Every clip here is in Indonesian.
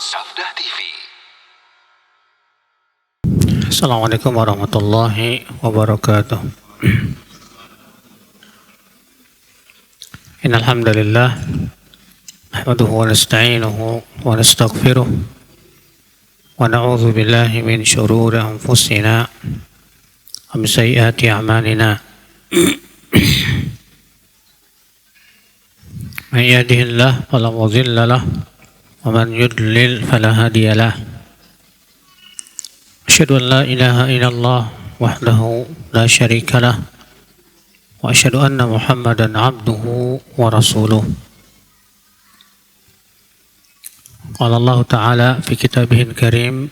Sabda TV. Assalamualaikum warahmatullahi wabarakatuh. Innal hamdalillah nahmaduhu wa nasta'inuhu wa nastaghfiruh wa na'udzu billahi min shururi anfusina wa min sayyiati a'malina. Man yahdihillahu fala mudilla lahu wa man yudlil fala hadiya lahu. Asyhadu an la ilaha illallah wahdahu la syarika lah wa asyhadu anna Muhammadan abduhu wa rasuluh. Qala Allah Ta'ala fi kitabihil karim,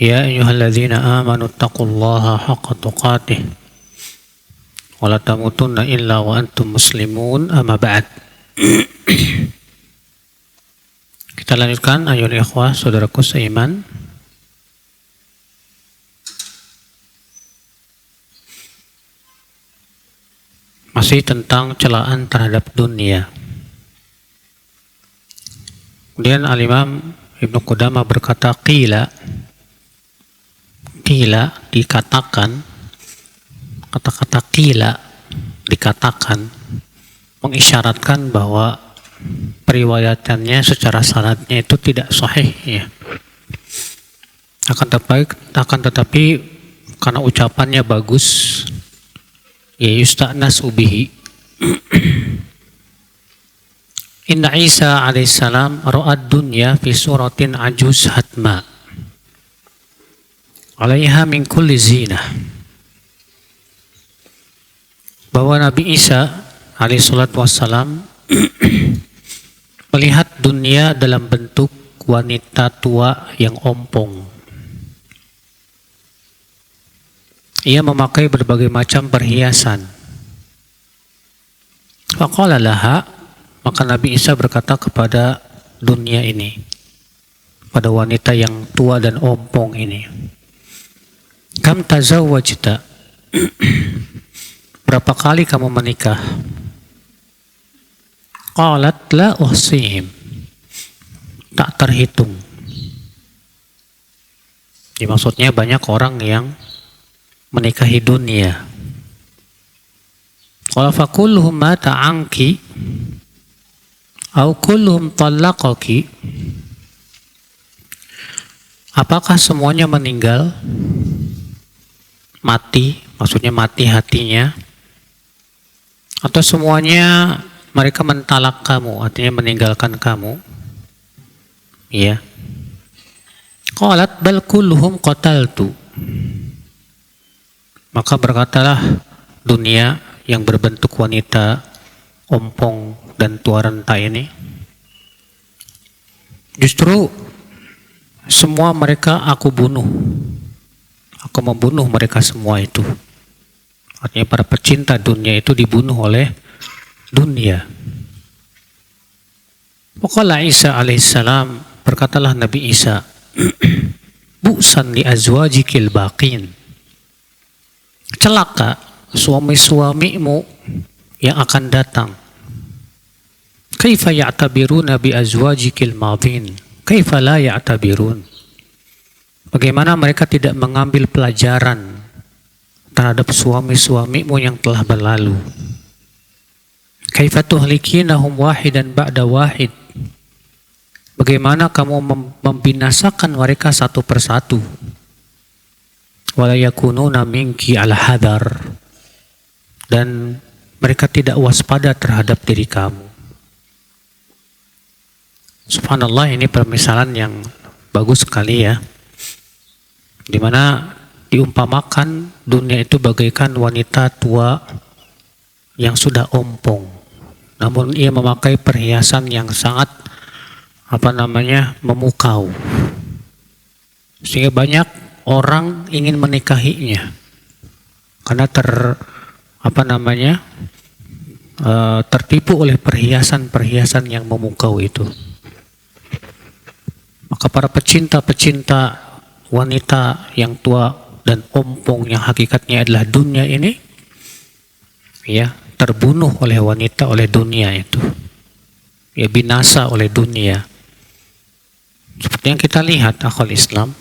ya ayyuhalladzina amanu taqullaha haqqa tuqatih wa la tamutunna illa wa antum muslimun, amma ba'd. Kita lanjutkan, ayol ikhwah, saudaraku seiman. Masih tentang celaan terhadap dunia. Kemudian Al-Imam Ibnu Qudamah berkata, qila dikatakan, kata-kata qila dikatakan mengisyaratkan bahwa periwayatannya secara sanadnya itu tidak sahih, ya. Akan tetapi karena ucapannya bagus, ya, yusta'nas bihi. Inna Isa alaihissalam ra'ad dunya fi suratin ajuz hatma 'alaiha min kulli zinah. Bahwa Nabi Isa alaihissalatu wassalam melihat dunia dalam bentuk wanita tua yang ompong. Ia memakai berbagai macam perhiasan. Faqala laha, maka Nabi Isa berkata kepada dunia ini, pada wanita yang tua dan ompong ini, kam tazawwajta, berapa kali kamu menikah? Qalat la uhsihim, tak terhitung. Jadi maksudnya banyak orang yang menikahi dunia. Qala fa kulluhum mata anki au kulluhum talaqaki, apakah semuanya meninggal, mati, maksudnya mati hatinya, atau semuanya mereka mentalak kamu, artinya meninggalkan kamu? Ya. Qalat bal kulluhum qataltu, maka berkatalah dunia yang berbentuk wanita ompong dan tua renta ini, justru semua mereka aku bunuh, aku membunuh mereka semua itu. Artinya para pecinta dunia itu dibunuh oleh dunia. Waqala Isa alaihissalam, berkatalah Nabi Isa, bu'san li azwajikil baqin, celaka suami-suamimu yang akan datang. Kaifa ya'tabiruna bi azwajikil madhin, kaifa la ya'tabirun, bagaimana mereka tidak mengambil pelajaran terhadap suami-suamimu yang telah berlalu. Kaifa tuhlikinahum wahidan ba'da wahid, bagaimana kamu membinasakan mereka satu persatu. Wala yakununa minki ala hadar, dan mereka tidak waspada terhadap diri kamu. Subhanallah, ini permisalan yang bagus sekali, ya, dimana diumpamakan dunia itu bagaikan wanita tua yang sudah ompong, namun ia memakai perhiasan yang sangat memukau, sehingga banyak orang ingin menikahinya karena tertipu oleh perhiasan-perhiasan yang memukau itu. Maka para pecinta-pecinta wanita yang tua dan ompong yang hakikatnya adalah dunia ini, ya, terbunuh oleh wanita, oleh dunia itu. ya binasa oleh dunia. Seperti yang kita lihat akhwal Islam,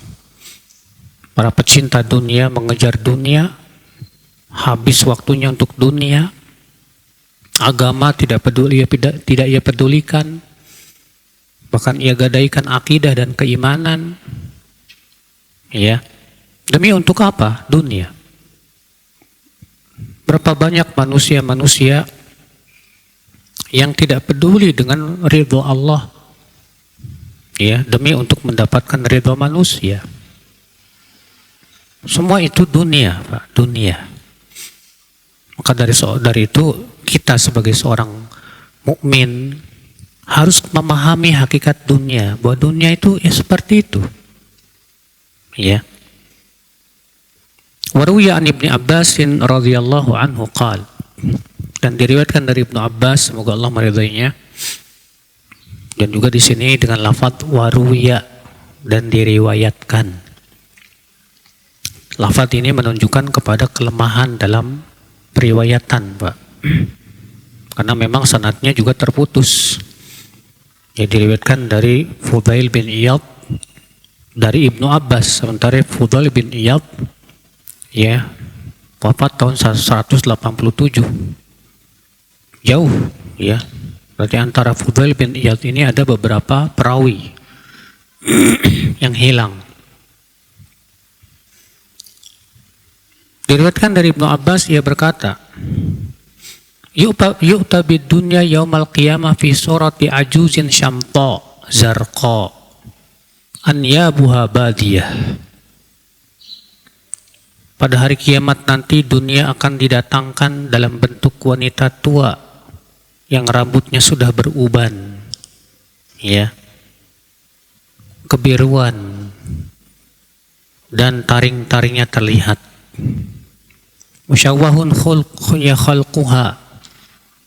para pecinta dunia mengejar dunia, habis waktunya untuk dunia, agama tidak ia pedulikan, bahkan ia gadaikan akidah dan keimanan, ya. Demi untuk apa? Dunia. Berapa banyak manusia-manusia yang tidak peduli dengan ridho Allah, ya, demi untuk mendapatkan ridho manusia. Semua itu dunia, Pak, dunia. Maka dari itu kita sebagai seorang mukmin harus memahami hakikat dunia, bahwa dunia itu ya seperti itu, ya. Waruya an Ibnu Abbas radhiyallahu anhu qala, dan diriwayatkan dari Ibnu Abbas, semoga Allah meridainya, dan juga di sini dengan lafaz waruya, dan diriwayatkan. Lafaz ini menunjukkan kepada kelemahan dalam periwayatan, Pak, karena memang sanadnya juga terputus. Ya, diriwayatkan dari Fudail bin Iyad dari Ibnu Abbas, sementara Fudail bin Iyad, ya, wafat tahun 187, jauh, ya. Berarti antara Fudail bin Iyad ini ada beberapa perawi yang hilang. Diriwayatkan dari Ibnu Abbas, ia berkata, yu'ta bid dunya yaumal qiyamah fi surati ajuzin syamta zarqa anyabuha badiyah. Pada hari kiamat nanti dunia akan didatangkan dalam bentuk wanita tua yang rambutnya sudah beruban, ya, kebiruan, dan taring-taringnya terlihat. Musyawwahun khalquha,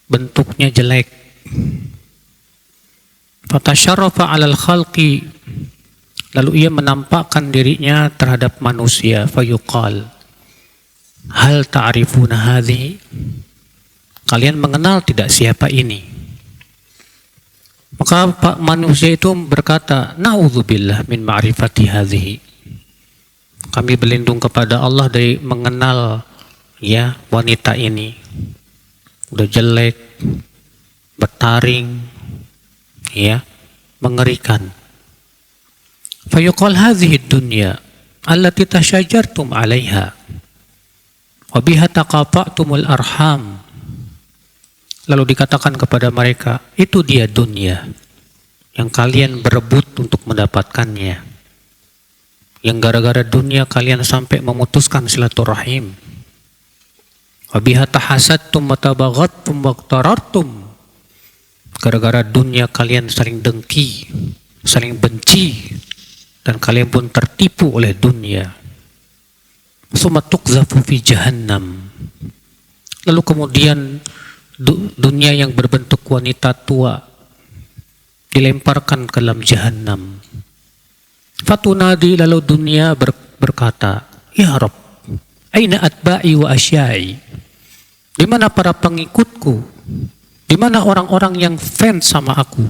bentuknya jelek. Fatasyarrafa 'alal khalqi, lalu ia menampakkan dirinya terhadap manusia. Fayuqal, hal ta'rifuna hadhihi, kalian mengenal tidak siapa ini? Maka Pak manusia itu berkata, na'udzubillah min ma'rifati hadhihi, kami berlindung kepada Allah dari mengenal, ya, wanita ini. Udah jelek, bertaring, ya, mengerikan. Fayuqal hadhihi dunya allati tashajartum 'alaiha wa biha taqata'tumul arham. Lalu dikatakan kepada mereka, itu dia dunia yang kalian berebut untuk mendapatkannya, yang gara-gara dunia kalian sampai memutuskan silaturahim. Wa biha tahasadtum wa tabaghattum wa iqtarartum. Gara-gara dunia kalian saling dengki, saling benci, dan kalian pun tertipu oleh dunia. Summa tuqzafu fi jahannam. Lalu kemudian dunia yang berbentuk wanita tua dilemparkan ke dalam jahannam. Fatunadi, lalu dunia berkata, ya Rabb, aina atba'i wa asyai, di mana para pengikutku, di mana orang-orang yang fans sama aku?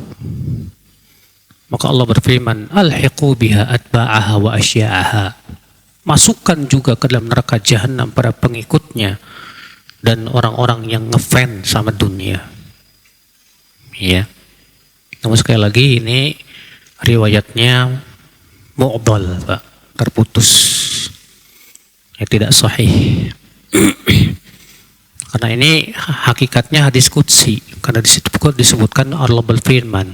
Maka Allah berfirman, alhiqu biha atba'aha wa asya'aha, masukkan juga ke dalam neraka jahanam para pengikutnya dan orang-orang yang ngefans sama dunia, ya. Namun sekali lagi ini riwayatnya mu'dal, Pak, terputus, ya, tidak sahih. Karena ini hakikatnya hadis qudsi, karena disitu disebutkan Allah berfirman.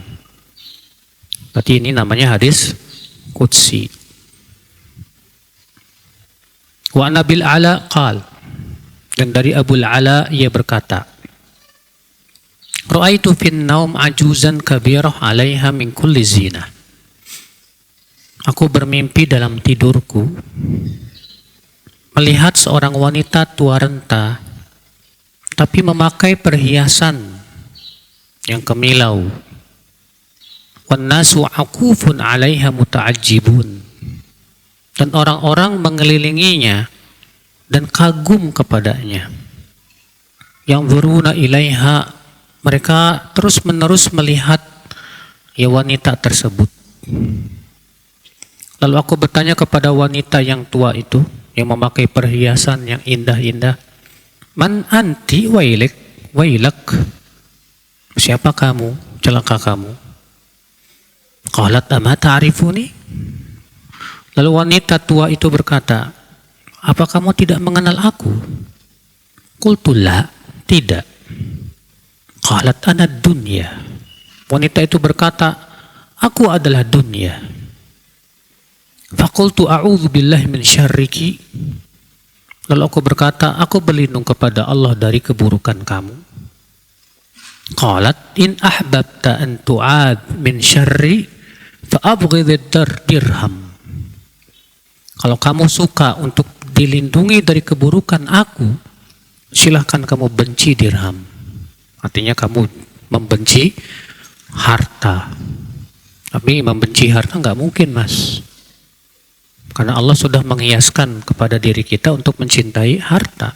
Berarti ini namanya hadis qudsi. Wa Nabil Ala qal, dan dari Abul Ala ia berkata, ra'aitu fin naum ajuzan kabirah 'alaiha min kulli zinah. Aku bermimpi dalam tidurku melihat seorang wanita tua renta tapi memakai perhiasan yang kemilau. Wan nasu aqufun 'alaiha muta'ajjibun, dan orang-orang mengelilinginya dan kagum kepadanya. Yang zuruna ilaiha, mereka terus-menerus melihat ya wanita tersebut. Lalu aku bertanya kepada wanita yang tua itu, yang memakai perhiasan yang indah-indah, man anti wailak, siapa kamu, celaka kamu. Qalat ama ta'rifuni. Lalu wanita tua itu berkata, apa kamu tidak mengenal aku? Qultu la, tidak. Qalat ana dunya. Wanita itu berkata, aku adalah dunia. Faqultu a'udzu billahi min syarriki. Lalu aku berkata, aku berlindung kepada Allah dari keburukan kamu. Qalat in ahbabta an tu'ad min syarri fa'abghidid dirham. Kalau kamu suka untuk dilindungi dari keburukan aku, silahkan kamu benci dirham. Artinya kamu membenci harta. Tapi membenci harta nggak mungkin, Mas. Karena Allah sudah menghiaskan kepada diri kita untuk mencintai harta.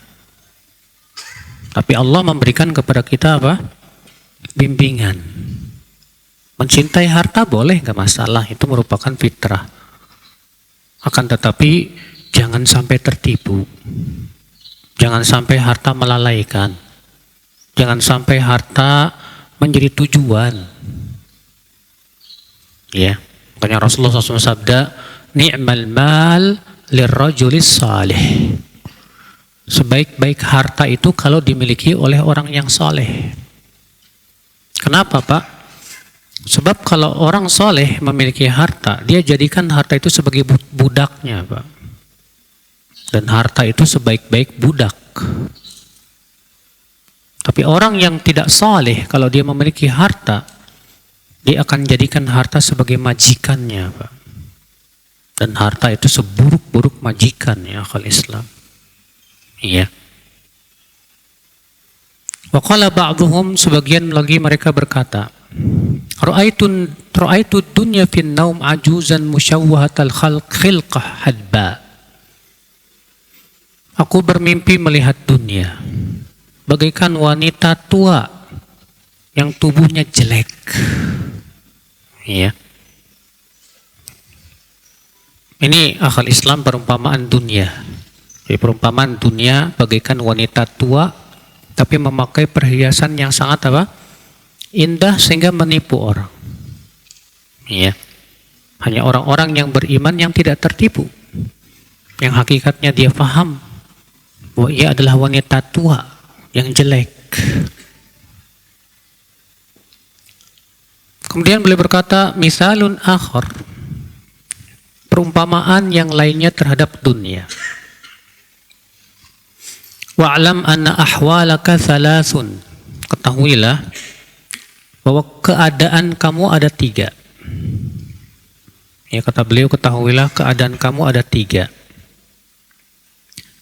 Tapi Allah memberikan kepada kita apa? Bimbingan. Mencintai harta boleh, nggak masalah. Itu merupakan fitrah. Akan tetapi jangan sampai tertipu. Jangan sampai harta melalaikan. Jangan sampai harta menjadi tujuan. Ya, makanya Rasulullah SAW sabda, ni'mal mal lirrajulis salih. Sebaik-baik harta itu kalau dimiliki oleh orang yang saleh. Kenapa, Pak? Sebab kalau orang saleh memiliki harta, dia jadikan harta itu sebagai budaknya, Pak. Dan harta itu sebaik-baik budak. Tapi orang yang tidak saleh, kalau dia memiliki harta, dia akan jadikan harta sebagai majikannya, Pak. Dan harta itu seburuk-buruk majikan, ya akal Islam. Iya. Wa qala ba'dhum, sebagian lagi mereka berkata, Ra'aitu dunya fin naum ajuzan musyawwahatal khilqah hadba. Aku bermimpi melihat dunia bagaikan wanita tua yang tubuhnya jelek. Iya. Ini akal Islam perumpamaan dunia. Jadi perumpamaan dunia bagaikan wanita tua tapi memakai perhiasan yang sangat apa? Indah sehingga menipu orang. Iya. Hanya orang-orang yang beriman yang tidak tertipu. Yang hakikatnya dia paham bahwa ia adalah wanita tua yang jelek. Kemudian beliau berkata, misalun akhar, perumpamaan yang lainnya terhadap dunia. Wa'lam anna ahwalaka thalathun. Ketahuilah bahwa keadaan kamu ada 3. Ya, kata beliau, ketahuilah keadaan kamu ada 3.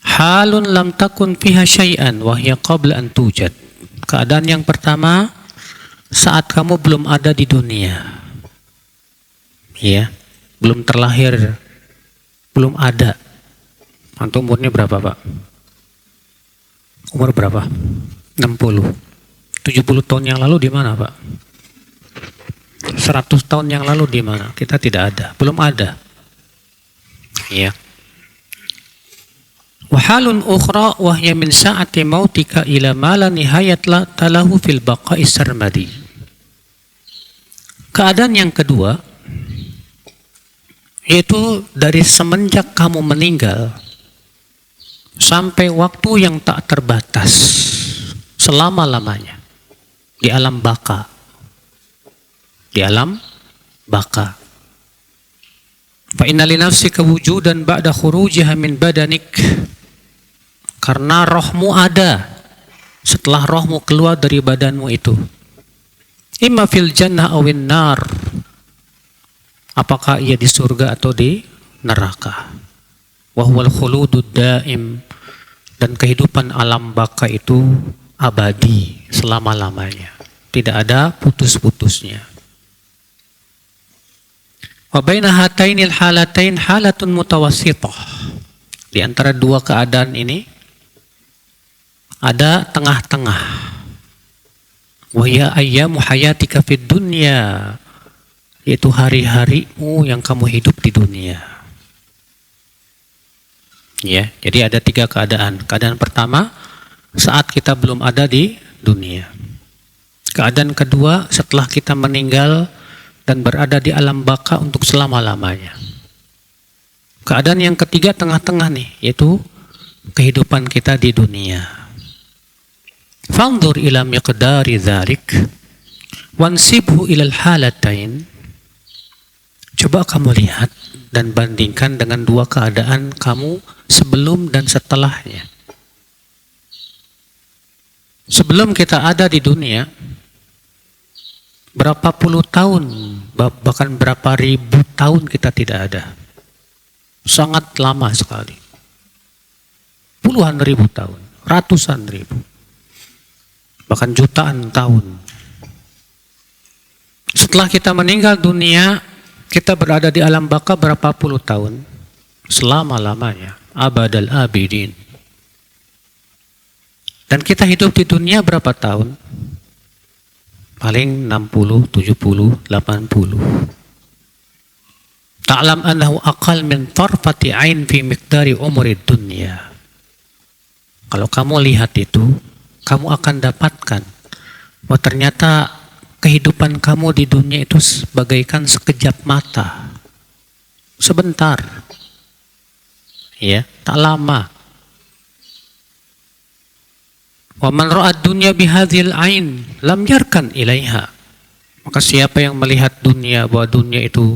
Halun lam takun fiha syai'an wa hiya qabla an tujad. Keadaan yang pertama, saat kamu belum ada di dunia. Ya, belum terlahir, belum ada. Antum umurnya berapa, Pak? Umur berapa? 60. 70 tahun yang lalu di mana, Pak? 100 tahun yang lalu di mana? Kita tidak ada, belum ada. Ya. Wahalun ukhra wahya min sa'ati mautika ila ma la nihayat talahu fil baqa'i sarmadi. Keadaan yang kedua yaitu dari semenjak kamu meninggal sampai waktu yang tak terbatas selama-lamanya di alam baka. Di alam baka. Fa inna li nafsika wujudan ba'da khurujiha min badanik. Karena rohmu ada setelah rohmu keluar dari badanmu itu. Imma fil jannah awin nar. Apakah ia di surga atau di neraka. Wa huwal khuludud daim. Dan kehidupan alam baka itu abadi selama-lamanya. Tidak ada putus-putusnya. Wa baina hatainil halatain halatun mutawassithah. Di antara dua keadaan ini ada tengah-tengah. Wa ya ayyamu hayatika fid dunya yaitu hari-harimu yang kamu hidup di dunia. Ya, jadi ada 3 keadaan. Keadaan pertama, saat kita belum ada di dunia. Keadaan kedua, setelah kita meninggal dan berada di alam baka untuk selama-lamanya. Keadaan yang ketiga tengah-tengah nih, yaitu kehidupan kita di dunia. Fanzur ila miqdari dzalik wansibhu ilal halatain. Coba kamu lihat dan bandingkan dengan 2 keadaan kamu sebelum dan setelahnya. Sebelum kita ada di dunia, berapa puluh tahun, bahkan berapa ribu tahun kita tidak ada. Sangat lama sekali. Puluhan ribu tahun, ratusan ribu, bahkan jutaan tahun. Setelah kita meninggal dunia, kita berada di alam baka berapa puluh tahun, selama-lamanya, abadal abidin. Dan kita hidup di dunia berapa tahun? Paling 60, 70, 80. Ta'lam annahu aqal min tarfati ain fi miqdari umurid dunya. Kalau kamu lihat itu, kamu akan dapatkan bahwa ternyata kehidupan kamu di dunia itu bagaikan sekejap mata. Sebentar. Ya, tak lama. Wa man ra'a dunya bihadzal ain lam yarkan ilaiha. Maka siapa yang melihat dunia bahwa dunia itu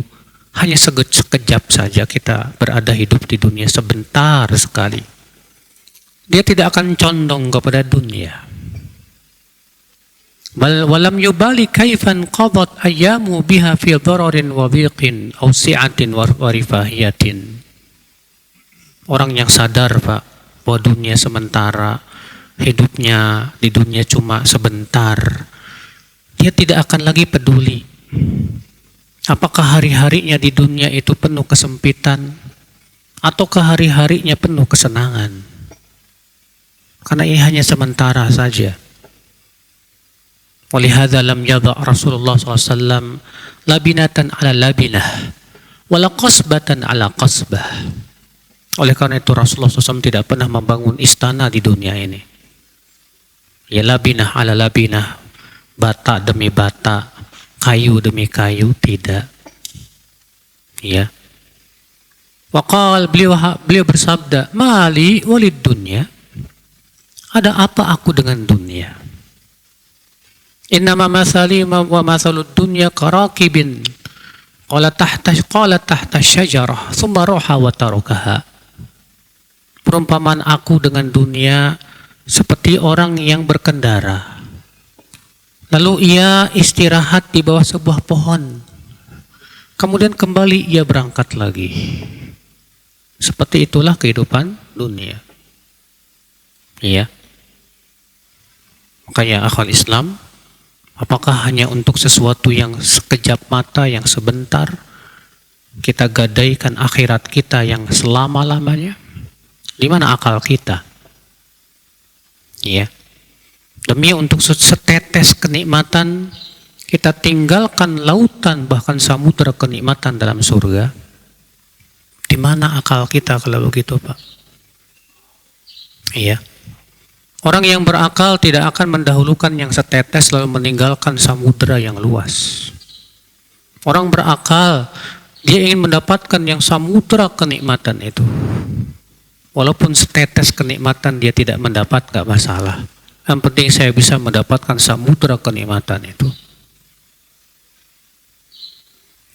hanya sekejap saja, kita berada hidup di dunia sebentar sekali, dia tidak akan condong kepada dunia. Bal walam yubali kaifan qadat ayyamu biha fi dhararin wa dhiqin aw si'atin wa rifahiyatin. Orang yang sadar, Pak, bahwa dunia sementara, hidupnya di dunia cuma sebentar, dia tidak akan lagi peduli apakah hari-harinya di dunia itu penuh kesempitan ataukah hari-harinya penuh kesenangan. Karena ini hanya sementara saja. Walihadza lam yadha Rasulullah SAW labinatan ala labinah wala qasbatan ala qasbah. Oleh karena itu Rasulullah SAW tidak pernah membangun istana di dunia ini. Ya, labinah ala labinah, bata demi bata, kayu demi kayu, tidak. Ya. Waqal, beliau bersabda, mali walid dunya, ada apa aku dengan dunia? Innama masali wa masalud dunya karakibin qala tahta syajarah thumma roha wa tarukaha. Perumpamaan aku dengan dunia seperti orang yang berkendara, lalu ia istirahat di bawah sebuah pohon, kemudian kembali ia berangkat lagi. Seperti itulah kehidupan dunia. Iya. Makanya akhwal Islam, apakah hanya untuk sesuatu yang sekejap mata, yang sebentar, kita gadaikan akhirat kita yang selama-lamanya? Di mana akal kita? Ya. Demi untuk setetes kenikmatan, kita tinggalkan lautan, bahkan samudera kenikmatan dalam surga. Di mana akal kita kalau begitu, Pak? Iya. Orang yang berakal tidak akan mendahulukan yang setetes lalu meninggalkan samudera yang luas. Orang berakal, dia ingin mendapatkan yang samudera kenikmatan itu. Walaupun setetes kenikmatan dia tidak mendapat, gak masalah. Yang penting saya bisa mendapatkan samudera kenikmatan itu.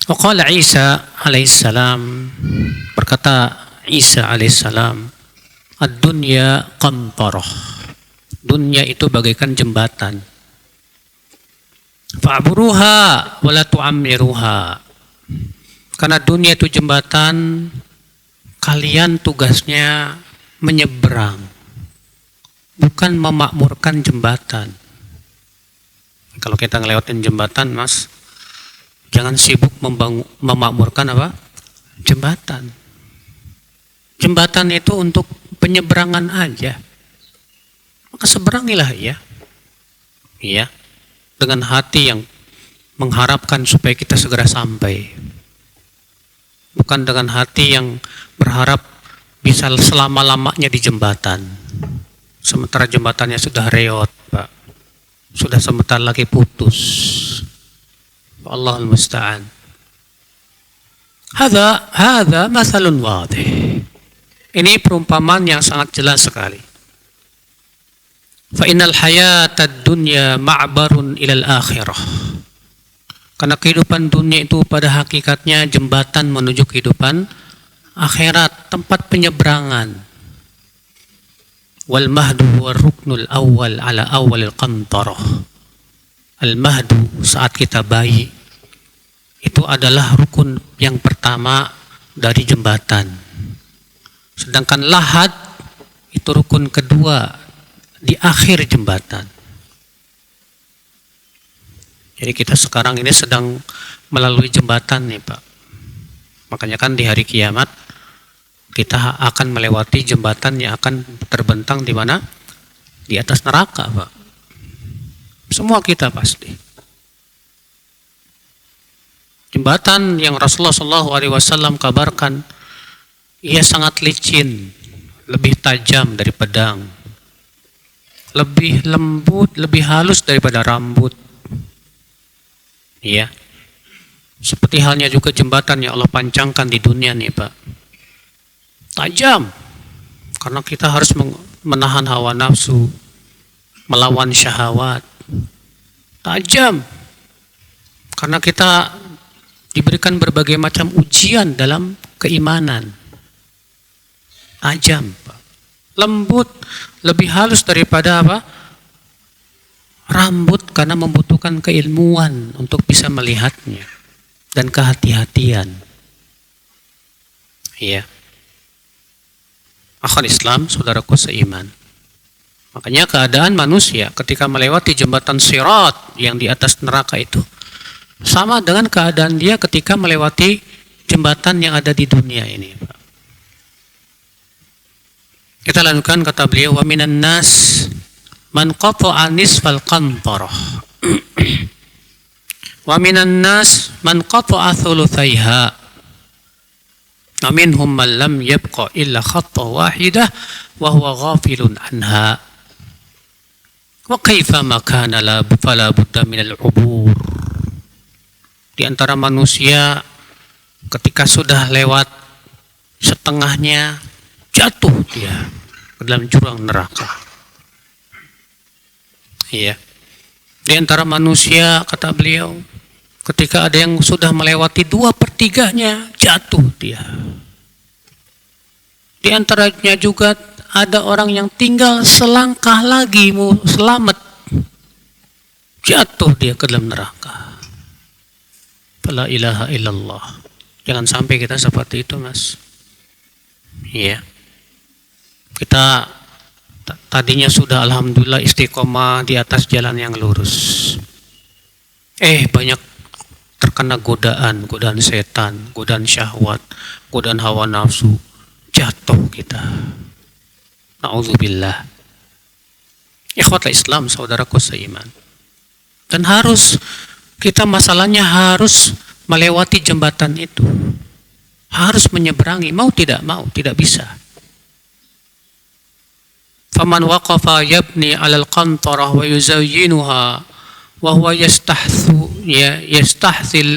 Waqala Isa alaihissalam, berkata Isa alaihissalam, ad-dunya qantarah. Dunia itu bagaikan jembatan. Fa'buruha wa la tu'ammiruha. Karena dunia itu jembatan, kalian tugasnya menyeberang, bukan memakmurkan jembatan. Kalau kita ngelewatin jembatan, Mas, jangan sibuk memakmurkan apa? Jembatan. Jembatan itu untuk penyeberangan aja. Maka seberangilah ya. Iya. Dengan hati yang mengharapkan supaya kita segera sampai. Bukan dengan hati yang berharap bisa selama-lamanya di jembatan. Sementara jembatannya sudah reot, Pak. Sudah sebentar lagi putus. Allahul musta'an. Hadza masalun wadih. Ini perumpamaan yang sangat jelas sekali. Fa innal hayatad dunya ma'barun ilal akhirah. Karena kehidupan dunia itu pada hakikatnya jembatan menuju kehidupan akhirat, tempat penyeberangan. Wal mahdu war ruknul awal ala awalil qantarah. Al mahdu saat kita bayi itu adalah rukun yang pertama dari jembatan. Sedangkan lahad itu rukun kedua di akhir jembatan. Jadi kita sekarang ini sedang melalui jembatan nih Pak. Makanya kan di hari kiamat kita akan melewati jembatan yang akan terbentang di mana? Di atas neraka Pak. Semua kita pasti. Jembatan yang Rasulullah SAW kabarkan, ia sangat licin, lebih tajam dari pedang, lebih lembut, lebih halus daripada rambut. Iya. Seperti halnya juga jembatan yang Allah pancangkan di dunia nih Pak. Tajam. Karena kita harus menahan hawa nafsu, melawan syahwat. Tajam. Karena kita diberikan berbagai macam ujian dalam keimanan. Tajam, Pak. Lembut, lebih halus daripada apa? Rambut, karena membutuhkan keilmuan untuk bisa melihatnya dan kehati-hatian. Iya. Akhwat Islam, saudaraku seiman. Makanya keadaan manusia ketika melewati jembatan Sirat yang di atas neraka itu sama dengan keadaan dia ketika melewati jembatan yang ada di dunia ini, Pak. Kita lanjutkan kata beliau, wa minan nas man qata'a nisfal qantarah wa minan nas man qata'a thuluthaiha wa minhum man lam yabqa illa khatta wahidah wa huwa ghafilun anha wa kaifa ma kana la fala budda minal ubur. Di antara manusia ketika sudah lewat setengahnya jatuh dia ke dalam jurang neraka. Iya. Di antara manusia, kata beliau, ketika ada yang sudah melewati 2/3-nya, jatuh dia. Di antaranya juga ada orang yang tinggal selangkah lagi mau selamat, jatuh dia ke dalam neraka. La ilaha illallah. Jangan sampai kita seperti itu, Mas. Iya. Kita tadinya sudah alhamdulillah istiqomah di atas jalan yang lurus. Banyak terkena godaan setan, godaan syahwat, godaan hawa nafsu, jatuh kita. Na'udzubillah. Ikhwatul Islam, saudaraku seiman. Dan kita masalahnya harus melewati jembatan itu. Harus menyeberangi, mau tidak bisa. Faman waqafa yabni 'alal qantarah wa yuzayyinuha wa huwa yastahthil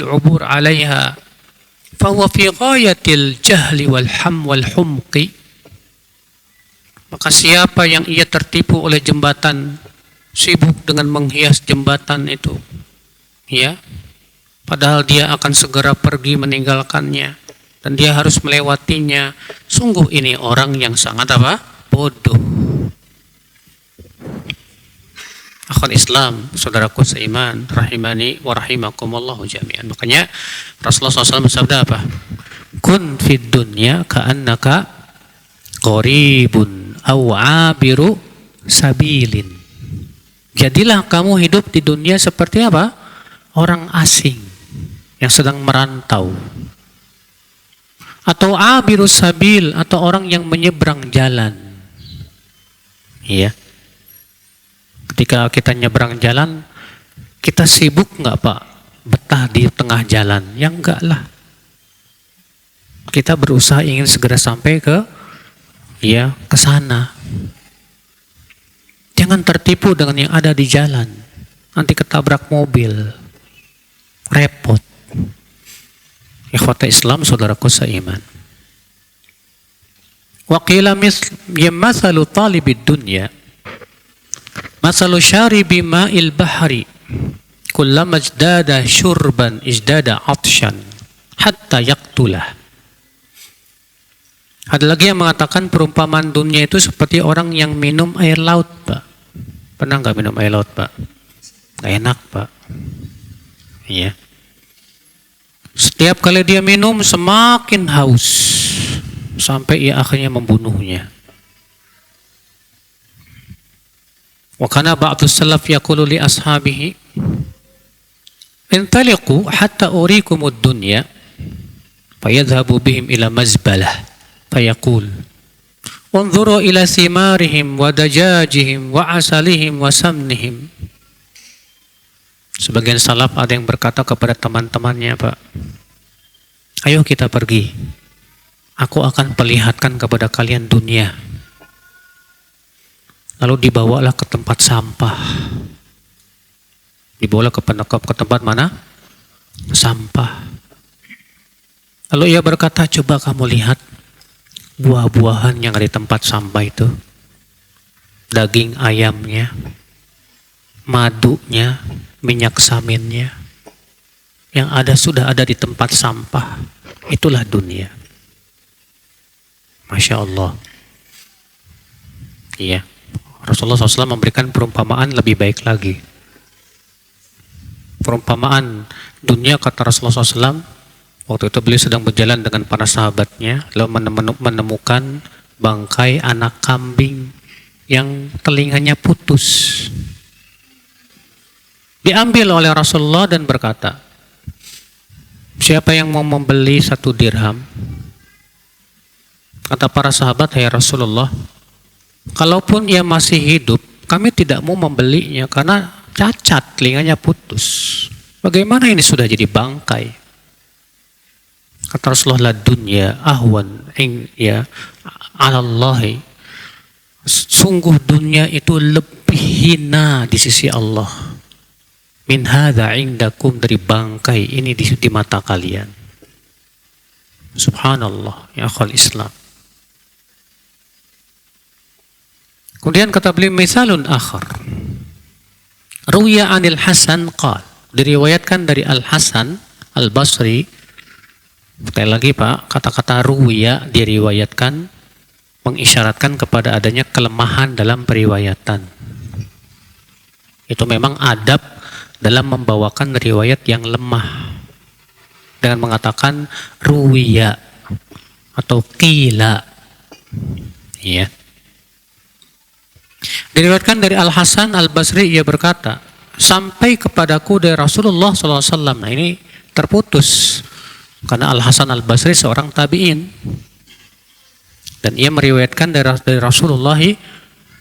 'ubur 'alayha fa huwa fi ghayatil jahli wal humqi. Maka siapa yang ia tertipu oleh jembatan, sibuk dengan menghias jembatan itu, ya, padahal dia akan segera pergi meninggalkannya dan dia harus melewatinya, sungguh ini orang yang sangat bodoh. Akhwat Islam, saudaraku seiman, rahimani wa rahimakumullahu jami'an. Makanya Rasulullah SAW bersabda apa? Kun fid dunya ka'annaka qaribun aw 'abiru sabilin. Jadilah kamu hidup di dunia seperti apa? Orang asing yang sedang merantau. Atau 'abiru sabil, atau orang yang menyeberang jalan. Iya. Ketika kita nyebrang jalan, kita sibuk nggak Pak betah di tengah jalan. Ya enggak lah. Kita berusaha ingin segera sampai ke sana. Jangan tertipu dengan yang ada di jalan. Nanti ketabrak mobil. Repot. Ikhwata Islam, saudaraku seiman. Wa qila masalu talibid dunya masalu syaribi ma'il bahri kullama izdada syurban izdada atshan hatta yaqtulah. Ada lagi yang mengatakan perumpamaan dunia itu seperti orang yang minum air laut, Pak. Pernah nggak minum air laut, Pak? Nggak enak, Pak. Iya. Setiap kali dia minum semakin haus sampai ia akhirnya membunuhnya. Wa kana ba'du salaf yaqulu li ashabihi intaliqu hatta urikumud dunya fayadhhabu bihim ila mazbalah fayaqul unzuru ila simarihim wa dajajihim wa asalihim wa samnihim. Sebagian salaf ada yang berkata kepada teman-temannya, Pak, ayo kita pergi, aku akan perlihatkan kepada kalian dunia. Lalu dibawalah ke tempat sampah. Dibawalah ke tempat mana? Sampah. Lalu ia berkata, coba kamu lihat buah-buahan yang ada di tempat sampah itu. Daging ayamnya, madunya, minyak saminnya. Yang sudah ada di tempat sampah. Itulah dunia. Masya Allah. Iya. Rasulullah SAW memberikan perumpamaan lebih baik lagi. Perumpamaan dunia, kata Rasulullah SAW, waktu itu beliau sedang berjalan dengan para sahabatnya, lalu menemukan bangkai anak kambing yang telinganya putus. Diambil oleh Rasulullah dan berkata, siapa yang mau membeli 1 dirham? Kata para sahabat, hai Rasulullah, kalaupun ia masih hidup, kami tidak mau membelinya karena cacat, telinganya putus. Bagaimana ini sudah jadi bangkai? Kata Rasulullah, la dunya ahwan alallahi. Sungguh dunia itu lebih hina di sisi Allah. Min hadza indakum, dari bangkai ini di mata kalian. Subhanallah, ya akhal Islam. Kemudian kata beliau, misalun akhar. Ruwiya anil Hasan qal. Diriwayatkan dari Al-Hasan Al-Basri. Sekali lagi, Pak, kata-kata ruwiya diriwayatkan mengisyaratkan kepada adanya kelemahan dalam periwayatan. Itu memang adab dalam membawakan riwayat yang lemah. Dengan mengatakan ruwiya atau qila. Iya. Diriwayatkan dari Al-Hasan Al-Basri, ia berkata, sampai kepadaku dari Rasulullah SAW. Nah, ini terputus karena Al-Hasan Al-Basri seorang tabi'in, dan ia meriwayatkan dari Rasulullah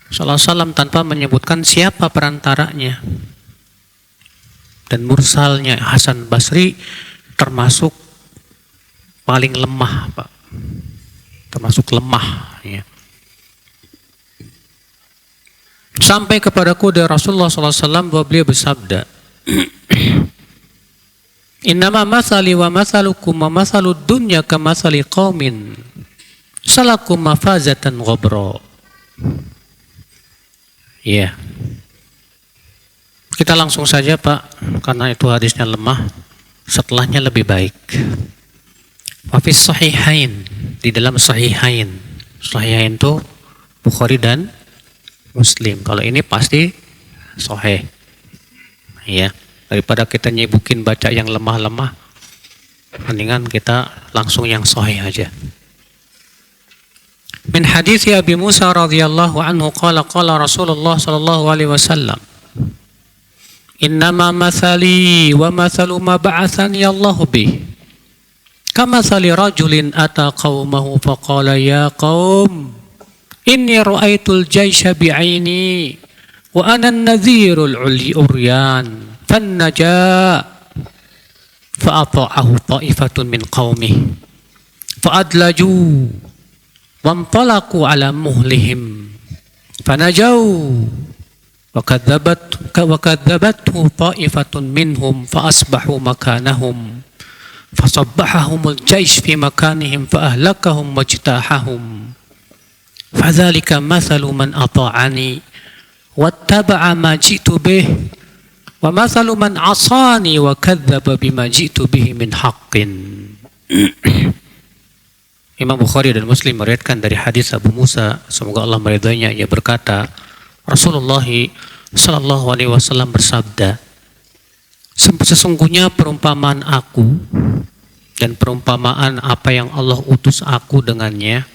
SAW tanpa menyebutkan siapa perantaranya. Dan mursalnya Hasan Basri termasuk paling lemah, Pak. Termasuk lemah, ya. Sampai kepadaku dari Rasulullah SAW bahwa beliau bersabda, innama masali wa masalukum wa masalud dunya kamasali qaumin salakum mafazatan ghabra. Iya. Kita langsung saja, Pak, karena itu hadisnya lemah. Setelahnya lebih baik. Wa fis sahihain, di dalam sahihain. Sahihain itu Bukhari dan Muslim. Kalau ini pasti sahih. Ya, daripada kita nyibukin baca yang lemah-lemah, mendingan kita langsung yang sahih aja. Min hadits Abi Musa radhiyallahu anhu qala qala Rasulullah sallallahu alaihi wasallam, innama mathali wa mathalu ma ba'athani Allah bih kamathali rajulin ata qaumahu faqala ya qaum inni ra'aitul jaysha bi'aini wa ana an-nadhirul uryan fannaja fa'ata'ahu ta'ifatun min qaumih fa'adlaju wamtalaku ala muhlihim fanajau wakadzabathu ta'ifatun minhum fa'asbahu makanahum fasabbahahumul jaish fi makanihim fa'ahlakahum wajtahahum fadzalika mathalu man ata'ani wattaba'a ma ji'tu bih wa mathalu man asani wa kadzdzaba bima ji'tu bihi min haqqin. Imam Bukhari dan Muslim meriwayatkan dari hadis Abu Musa, semoga Allah meridainya, ia berkata, Rasulullah sallallahu alaihi wasallam bersabda, sesungguhnya perumpamaan aku dan perumpamaan apa yang Allah utus aku dengannya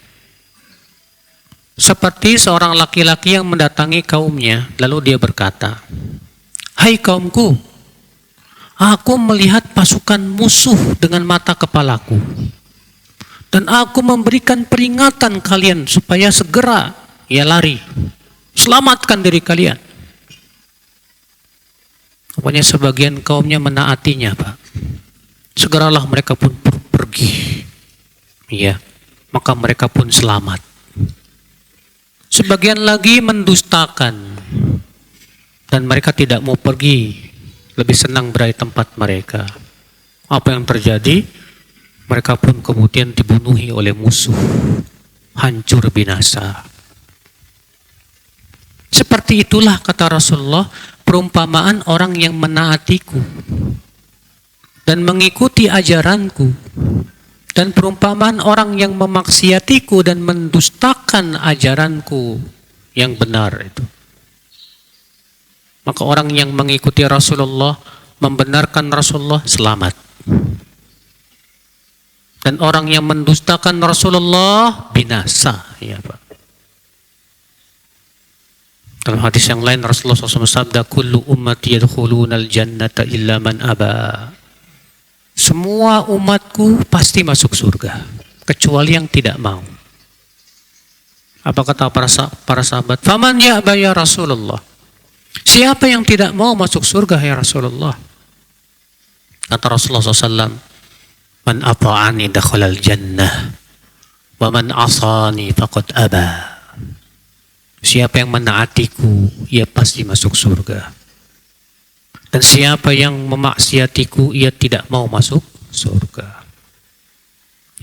seperti seorang laki-laki yang mendatangi kaumnya, lalu dia berkata, hai kaumku, aku melihat pasukan musuh dengan mata kepalaku. Dan aku memberikan peringatan kalian supaya segera lari. Selamatkan diri kalian. Pokoknya sebagian kaumnya menaatinya, Pak. Segeralah mereka pun pergi. Ya, maka mereka pun selamat. Sebagian lagi mendustakan. Dan mereka tidak mau pergi. Lebih senang berada di tempat mereka. Apa yang terjadi? Mereka pun kemudian dibunuhi oleh musuh, hancur binasa. Seperti itulah kata Rasulullah, perumpamaan orang yang menaatiku dan mengikuti ajaranku, dan perumpamaan orang yang memaksiatiku dan mendustakan ajaranku yang benar itu. Maka orang yang mengikuti Rasulullah, membenarkan Rasulullah, selamat. Dan orang yang mendustakan Rasulullah binasa, ya Pak. Dalam hadis yang lain Rasulullah SAW sabda, kullu ummati yadkhulunal jannata illa man aba. Semua umatku pasti masuk surga kecuali yang tidak mau. Apa kata para sahabat? Faman ya'ba ya Rasulullah. Siapa yang tidak mau masuk surga ya Rasulullah? Kata Rasulullah SAW, man ata'ani dakhalal jannah wa man asani faqad aba. Siapa yang menaatiku, ia pasti masuk surga. Dan siapa yang memaksiatiku, ia tidak mau masuk surga.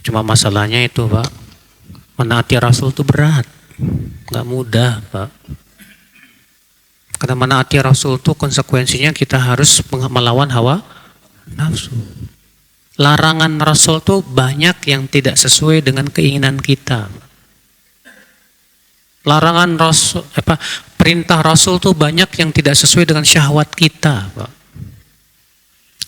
Cuma masalahnya itu, Pak, menaati Rasul itu berat, nggak mudah, Pak. Karena menaati Rasul itu konsekuensinya kita harus melawan hawa nafsu. Larangan Rasul itu banyak yang tidak sesuai dengan keinginan kita. Larangan Rasul, perintah Rasul itu banyak yang tidak sesuai dengan syahwat kita, Pak.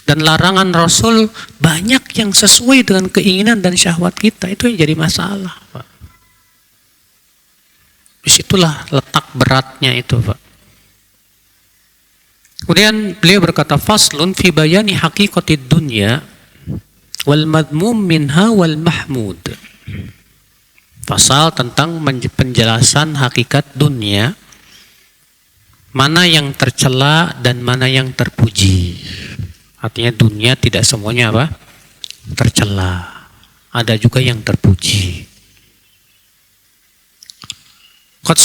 Dan larangan Rasul banyak yang sesuai dengan keinginan dan syahwat kita. Itu yang jadi masalah, Pak. Disitulah letak beratnya itu, Pak. Kemudian beliau berkata, faslun fi bayani haqiqatid dunya wal madmum minha wal mahmud. Pasal tentang penjelasan hakikat dunia, mana yang tercela dan mana yang terpuji. Artinya dunia tidak semuanya tercela, ada juga yang terpuji. Qad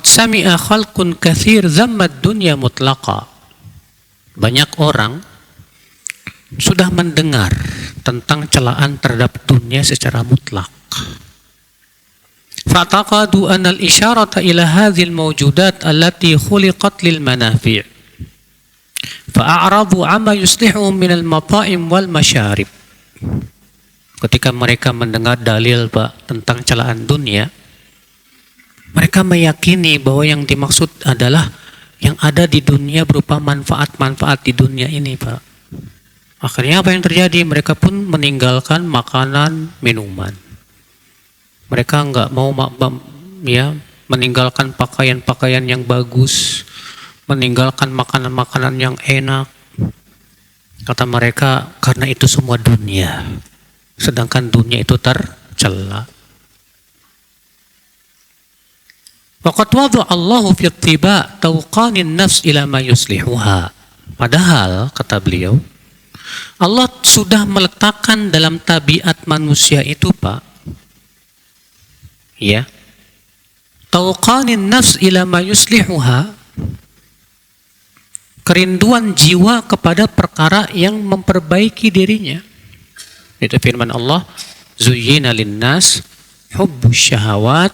sami'a khalqun katsir zammad dunya mutlaqa. Banyak orang sudah mendengar tentang celaan terhadap dunia secara mutlak. Fataqadu anal isyarata ila hadhil mawjudat allati khuliqat lil manafi'. Fa'aradu amma yuslihuhum minal mata'im wal masyarib. Ketika mereka mendengar dalil, Pak, tentang celaan dunia, mereka meyakini bahwa yang dimaksud adalah yang ada di dunia berupa manfaat-manfaat di dunia ini, Pak. Akhirnya apa yang terjadi? Mereka pun meninggalkan makanan, minuman. Mereka nggak mau meninggalkan pakaian-pakaian yang bagus, meninggalkan makanan-makanan yang enak. Kata mereka, karena itu semua dunia. Sedangkan dunia itu tercela. Waqad wada'a Allahu fi ittiba' tawqanin nafs ila ma yuslihuha. Padahal kata beliau, Allah sudah meletakkan dalam tabiat manusia itu, Pak, ya, tauqanin nafs ila ma yuslihuha, kerinduan jiwa kepada perkara yang memperbaiki dirinya. Itu firman Allah, zuyyina linnas hubbus syahawat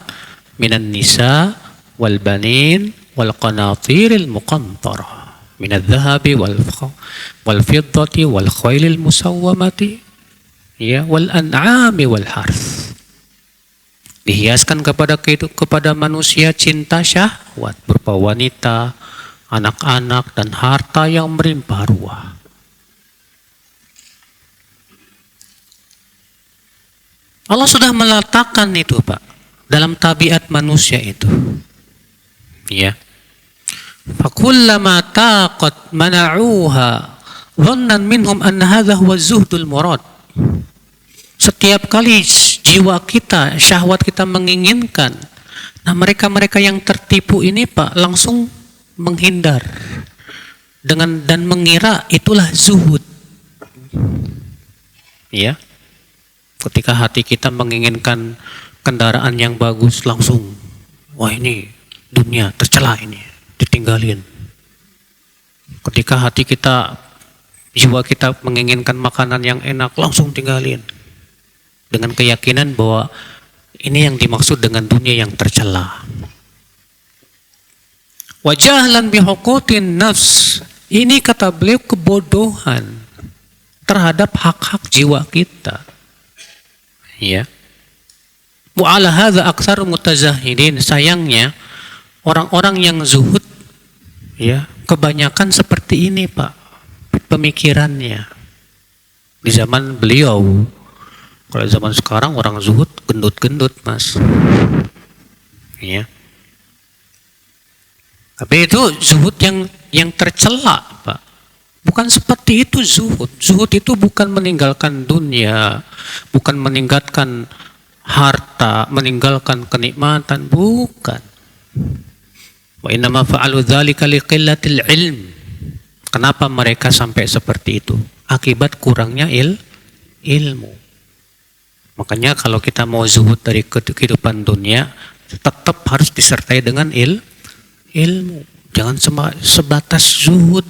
minan nisa wal banin wal qanatiril muqantarah minadh dhahabi wal fiddati wal khailil musawwamati ya wal an'ami wal harth. Dihiaskan kepada manusia cinta syahwat berupa wanita, anak-anak, dan harta yang melimpah ruah. Allah sudah meletakkan itu, Pak, dalam tabiat manusia itu. Ya. Fakullama taqat mana'uha dhannan minhum anna hadha huwa zuhdul murad. Setiap kali jiwa kita, syahwat kita menginginkan, nah mereka-mereka yang tertipu ini, Pak, langsung menghindar dan mengira itulah zuhud. Ya. Ketika hati kita menginginkan kendaraan yang bagus, langsung, wah ini dunia tercela, ini ditinggalin. Ketika hati kita, jiwa kita menginginkan makanan yang enak, langsung tinggalin. Dengan keyakinan bahwa ini yang dimaksud dengan dunia yang tercela. Wajahlan bihuqutin nafs, ini kata beliau kebodohan terhadap hak-hak jiwa kita. Ya. Wa ala hadza aktsar mutazahidin, sayangnya orang-orang yang zuhud, ya, kebanyakan seperti ini, Pak, pemikirannya. Di zaman beliau, kalau zaman sekarang orang zuhud gendut-gendut, Mas. Ya. Tapi itu zuhud yang tercela, Pak. Bukan seperti itu zuhud. Zuhud itu bukan meninggalkan dunia, bukan meninggalkan harta, meninggalkan kenikmatan, bukan. Wa innama fa'alu dzalika liqillatil ilm. Kenapa mereka sampai seperti itu? Akibat kurangnya ilmu. Makanya kalau kita mau zuhud dari kehidupan dunia, tetap harus disertai dengan ilmu. Jangan sebatas zuhud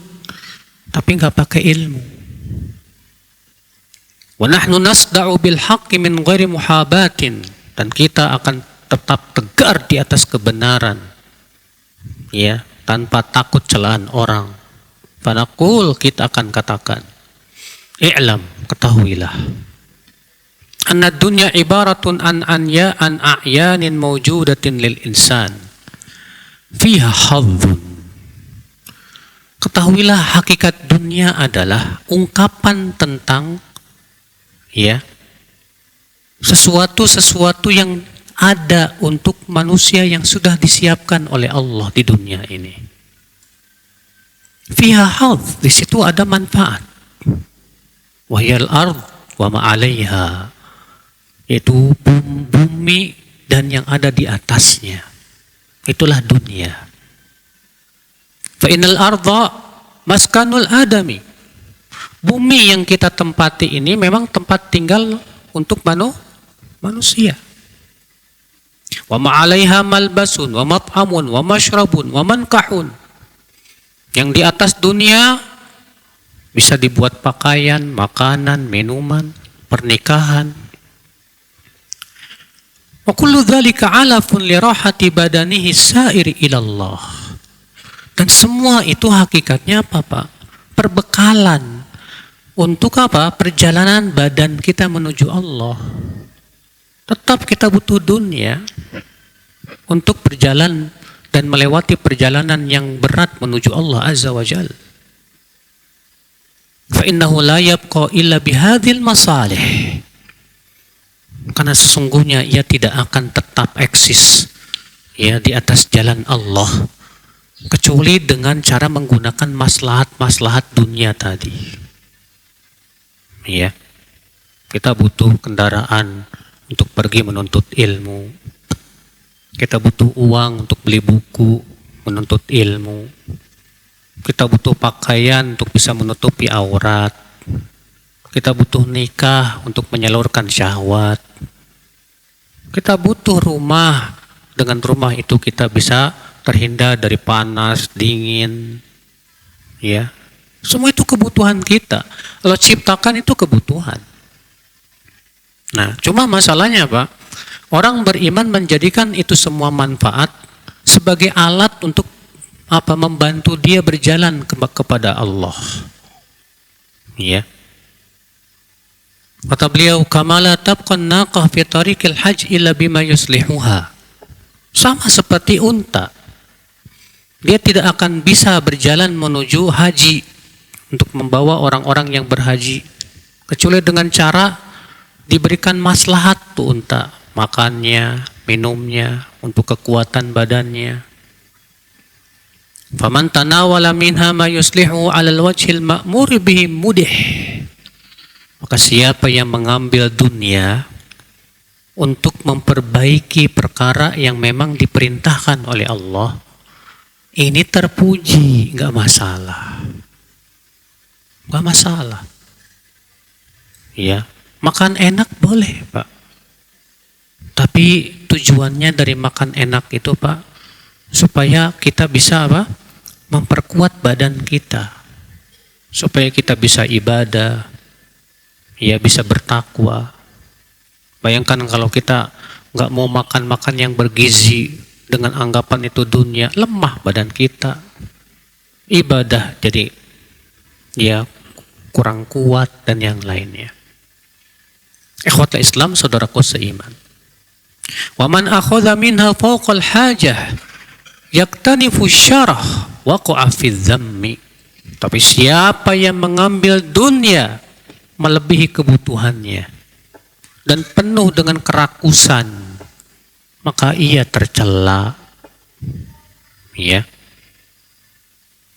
tapi nggak pakai ilmu. Wa nahnu nasda'u bil haqqi min ghairi muhabatin, dan kita akan tetap tegar di atas kebenaran, ya, tanpa takut celaan orang. Fanaqul, kita akan katakan, i'lam, ketahuilah, anna dunya ibaratun an a'yanin mawjudatin lil insan fiha hadzun. Ketahuilah hakikat dunia adalah ungkapan tentang, ya, sesuatu yang ada untuk manusia yang sudah disiapkan oleh Allah di dunia ini. Fiha hadz, di situ ada manfaat. Wahyal ard wa ma 'alaiha, yaitu bumi dan yang ada di atasnya. Itulah dunia. Fa innal arda maskanul adami. Bumi yang kita tempati ini memang tempat tinggal untuk manusia. Wa ma 'alaiha malbasun wa mat'amun wa masyrabun wa mankahun. Yang di atas dunia bisa dibuat pakaian, makanan, minuman, pernikahan. Wa kullu dzalika 'alafun li rahati badanihi sa'ir ila Allah. Dan semua itu hakikatnya apa, Pak? Perbekalan untuk apa? Perjalanan badan kita menuju Allah. Tetap kita butuh dunia untuk berjalan dan melewati perjalanan yang berat menuju Allah Azza wa Jal. Fa innahu la yabqa illa bihadhil masalih. Karena sesungguhnya ia tidak akan tetap eksis, ya, di atas jalan Allah kecuali dengan cara menggunakan maslahat-maslahat dunia tadi. Ya. Kita butuh kendaraan untuk pergi menuntut ilmu. Kita butuh uang untuk beli buku, menuntut ilmu. Kita butuh pakaian untuk bisa menutupi aurat. Kita butuh nikah untuk menyalurkan syahwat. Kita butuh rumah. Dengan rumah itu kita bisa terhindar dari panas, dingin. Ya. Semua itu kebutuhan kita. Kalau ciptakan itu kebutuhan. Nah, cuma masalahnya Pak, orang beriman menjadikan itu semua manfaat sebagai alat untuk membantu dia berjalan kepada Allah. Ya. Kata beliau, kamala tabqan naqah fi tariqil hajj illa bima yuslihuha. Sama seperti unta. Dia tidak akan bisa berjalan menuju haji untuk membawa orang-orang yang berhaji kecuali dengan cara diberikan maslahat tuh unta, makannya, minumnya, untuk kekuatan badannya. Faman tanawala minha ma yuslihu 'alal wajhil ma'mur bihi mudih. Maka siapa yang mengambil dunia untuk memperbaiki perkara yang memang diperintahkan oleh Allah, ini terpuji, nggak masalah. Nggak masalah. Ya, makan enak boleh, Pak. Tapi tujuannya dari makan enak itu, Pak, supaya kita bisa memperkuat badan kita. Supaya kita bisa ibadah, ya bisa bertakwa. Bayangkan kalau kita nggak mau makan-makan yang bergizi dengan anggapan itu dunia, lemah badan kita. Ibadah jadi ya kurang kuat dan yang lainnya. Ikhwatul Islam, saudaraku seiman. Wa man akhadha minha fawqal hajah yaktanifu syarah waqa'a fi dhammi. Tapi siapa yang mengambil dunia melebihi kebutuhannya dan penuh dengan kerakusan, maka ia tercela. Ya.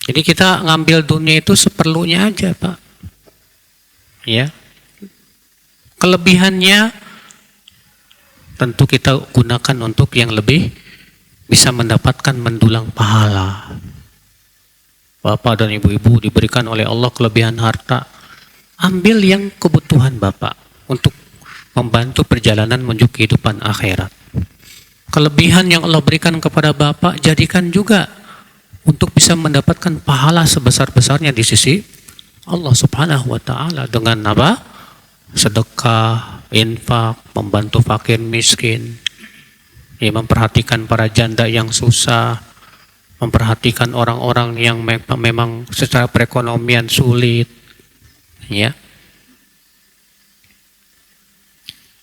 Jadi kita ngambil dunia itu seperlunya aja, Pak. Ya. Kelebihannya tentu kita gunakan untuk yang lebih bisa mendapatkan mendulang pahala. Bapak dan ibu-ibu diberikan oleh Allah kelebihan harta, ambil yang kebutuhan Bapak untuk membantu perjalanan menuju kehidupan akhirat. Kelebihan yang Allah berikan kepada Bapak jadikan juga untuk bisa mendapatkan pahala sebesar-besarnya di sisi Allah Subhanahu wa taala dengan sedekah, infak, membantu fakir miskin, ya, memperhatikan para janda yang susah, memperhatikan orang-orang yang memang secara perekonomian sulit, ya.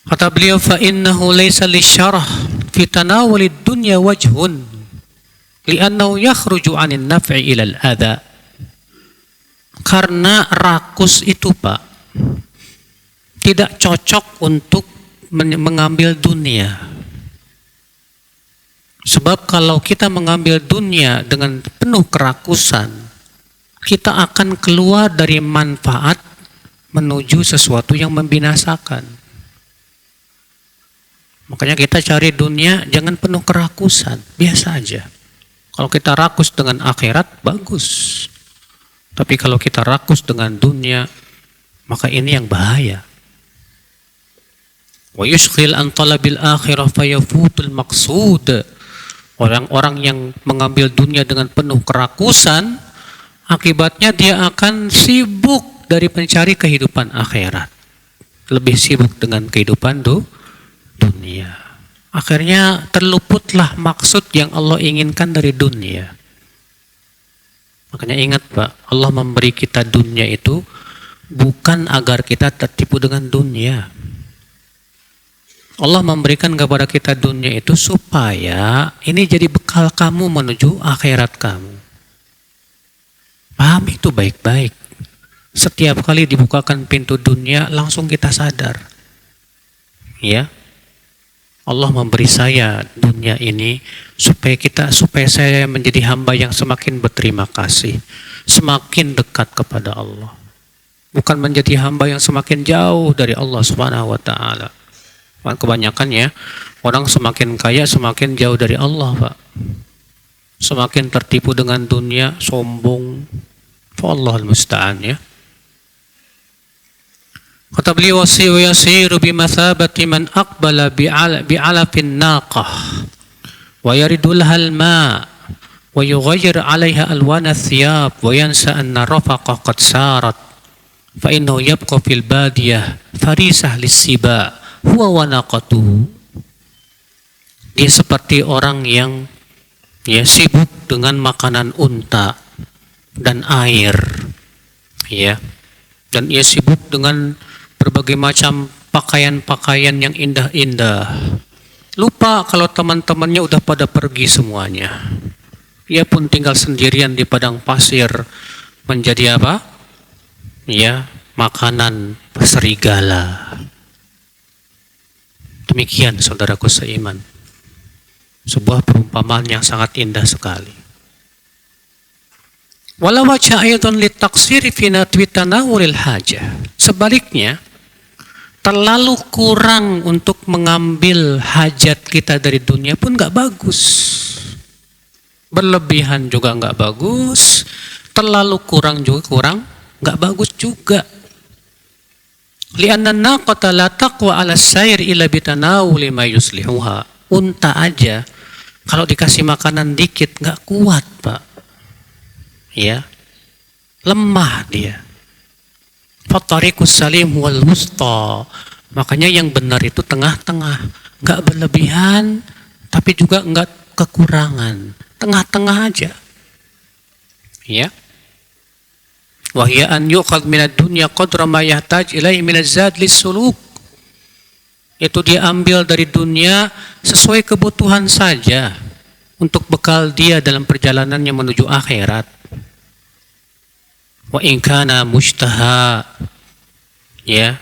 Kata beliau, fa innahu laysa lisyarah fi tanawulid dunya wajhun li'annahu yakhruju 'anil naf'i ila al-adha. Karena rakus itu, Pak, tidak cocok untuk mengambil dunia. Sebab kalau kita mengambil dunia dengan penuh kerakusan, kita akan keluar dari manfaat menuju sesuatu yang membinasakan. Makanya kita cari dunia jangan penuh kerakusan, biasa aja. Kalau kita rakus dengan akhirat, bagus. Tapi kalau kita rakus dengan dunia, maka ini yang bahaya. Wa yushghil an talabil akhirah fayafutul maqsud. Orang-orang yang mengambil dunia dengan penuh kerakusan, akibatnya dia akan sibuk dari mencari kehidupan akhirat. Lebih sibuk dengan kehidupan dunia. Akhirnya terluputlah maksud yang Allah inginkan dari dunia. Makanya ingat, Pak, Allah memberi kita dunia itu bukan agar kita tertipu dengan dunia. Allah memberikan kepada kita dunia itu supaya ini jadi bekal kamu menuju akhirat kamu. Paham itu baik-baik. Setiap kali dibukakan pintu dunia langsung kita sadar. Ya. Allah memberi saya dunia ini supaya saya menjadi hamba yang semakin berterima kasih, semakin dekat kepada Allah. Bukan menjadi hamba yang semakin jauh dari Allah Subhanahu wa taala. Kebanyakan ya, orang semakin kaya semakin jauh dari Allah, Pak. semakin tertipu dengan dunia, sombong. Wallahul musta'an ya. Kata beliau, yasiru bimathabati man aqbala bi'alafin naqah wa yaridul halma wa yughayyir 'alaiha alwana thiyab wa yansa anna rafaqa qad sarat fa innahu yabqa fil badiyah farisah lis-siba huwa wa naqatuhu. Dia seperti orang yang sibuk dengan makanan unta dan air, ya, dan ia sibuk dengan berbagai macam pakaian-pakaian yang indah-indah. Lupa kalau teman-temannya udah pada pergi semuanya. Ia pun tinggal sendirian di padang pasir menjadi apa? Ya, makanan serigala. Demikian saudaraku seiman. Sebuah perumpamaan yang sangat indah sekali. Walau wajah ayatun litaksiri fi natwi tanawulil hajah. Sebaliknya, terlalu kurang untuk mengambil hajat kita dari dunia pun nggak bagus. Berlebihan juga nggak bagus. Terlalu kurang juga nggak bagus juga. Li'anna naqata la taqwa 'ala sayr illa bitanawuli ma yuslihuha. Unta aja kalau dikasih makanan dikit nggak kuat, Pak. Ya, lemah dia. Fatariqus salim wal wusta. Makanya yang benar itu tengah-tengah, nggak berlebihan, tapi juga nggak kekurangan, tengah-tengah aja. Ya. Wahya an yuqad minad dunya qadra ma yahtaj ilaihi minaz zad lis-suluk. Itu dia ambil dari dunia sesuai kebutuhan saja untuk bekal dia dalam perjalanannya menuju akhirat. Wa in kana mushtaha, ya,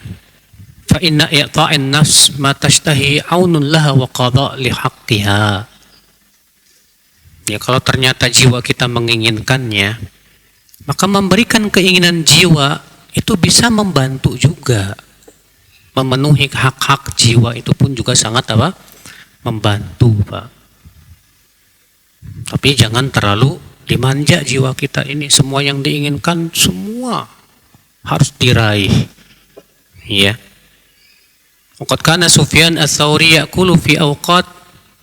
fa inna i'ta'in nafs ma tashtahi aunun laha wa qada' li haqqiha. Ya, kalau ternyata jiwa kita menginginkannya, maka memberikan keinginan jiwa itu bisa membantu juga. Memenuhi hak-hak jiwa itu pun juga sangat apa? Membantu, Pak. Tapi jangan terlalu dimanja jiwa kita ini. Semua yang diinginkan semua harus diraih. Ya. Waqad kana Sufyan ats-Tsauri ya'kulu fi awqat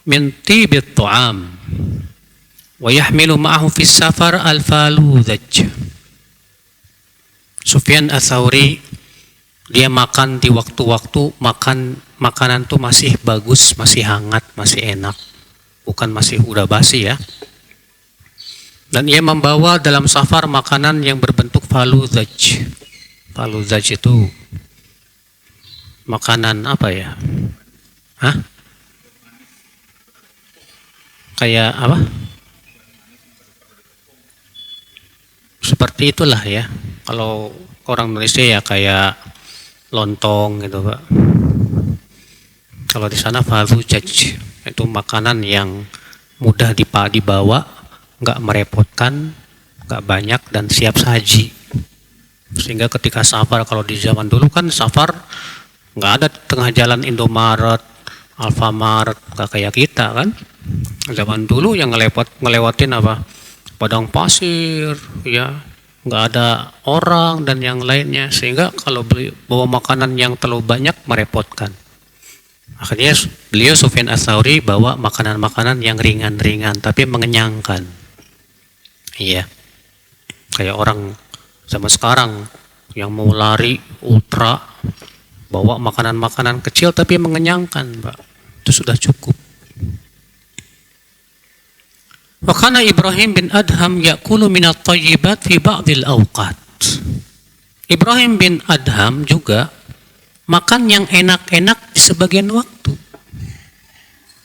min tibit ta'am wa yahmilu ma'ahu fi safar al-faludhaj. Sufyan ats-Tsauri dia makan di waktu-waktu makanan tuh masih bagus, masih hangat, masih enak. Bukan masih udah basi ya. Dan ia membawa dalam safar makanan yang berbentuk faludhaj. Faludhaj itu makanan apa ya? Hah? Kayak apa? Seperti itulah ya. Kalau orang Indonesia ya kayak lontong gitu, Pak. Kalau di sana faludhaj itu makanan yang mudah dibawa, nggak merepotkan, nggak banyak dan siap saji. Sehingga ketika safar, kalau di zaman dulu kan safar nggak ada tengah jalan Indomaret, Alfamart, nggak kayak kita kan. Zaman dulu yang ngelewatin apa? Padang pasir, ya. Nggak ada orang dan yang lainnya, sehingga kalau bawa makanan yang terlalu banyak merepotkan. Akhirnya beliau Sufyan ats-Tsauri bawa makanan-makanan yang ringan-ringan tapi mengenyangkan. Iya, kayak orang zaman sekarang yang mau lari ultra bawa makanan-makanan kecil tapi mengenyangkan, Pak. Itu sudah cukup. Wa kana Ibrahim bin Adham ya'kulu minat thayyibat fi ba'dil awqat. Ibrahim bin Adham juga makan yang enak-enak di sebagian waktu.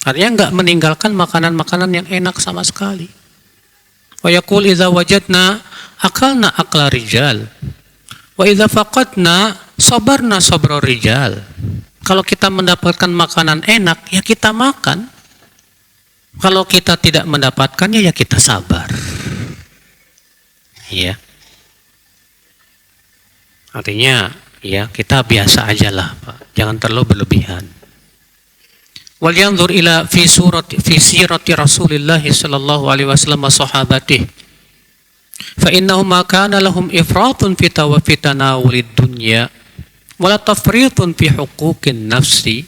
Artinya enggak meninggalkan makanan-makanan yang enak sama sekali. Wa yaqul idza wajadna akalna akla rijal wa idza faqadna sabarna sabra rijal. Kalau kita mendapatkan makanan enak ya kita makan. Kalau kita tidak mendapatkannya ya kita sabar. Ya. Artinya ya kita biasa aja lah, Pak. Jangan terlalu berlebihan. Wal yanzur ila fi sirati Rasulillah sallallahu alaihi wasallam wa sahabatihi. Fa innahum ma kana lahum ifratun fi tanawulid dunya wala tafritun fi huquqin nafsi.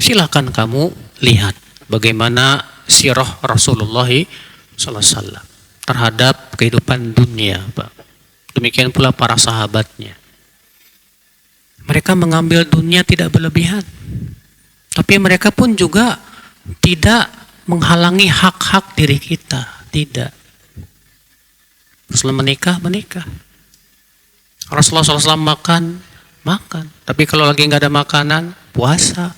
Silakan kamu lihat bagaimana sirah Rasulullah sallallahu alaihi wasallam terhadap kehidupan dunia, Pak. Demikian pula para sahabatnya. Mereka mengambil dunia tidak berlebihan. Tapi mereka pun juga tidak menghalangi hak-hak diri kita, tidak. Rasulullah menikah. Rasulullah SAW makan. Tapi kalau lagi nggak ada makanan, puasa.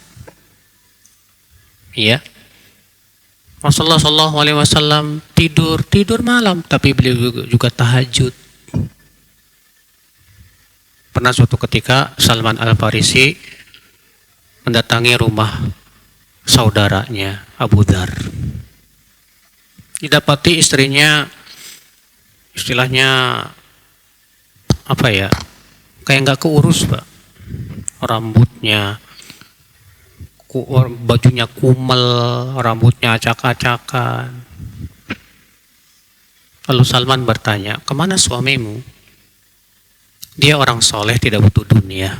Iya. Rasulullah SAW tidur malam, tapi beliau juga tahajud. Pernah suatu ketika Salman Al-Farisi mendatangi rumah saudaranya Abu Dzar. Didapati istrinya istilahnya apa ya, kayak nggak keurus, Pak. Rambutnya, bajunya kumel, rambutnya acak-acakan. Lalu Salman bertanya, kemana suamimu? Dia orang soleh, tidak butuh dunia.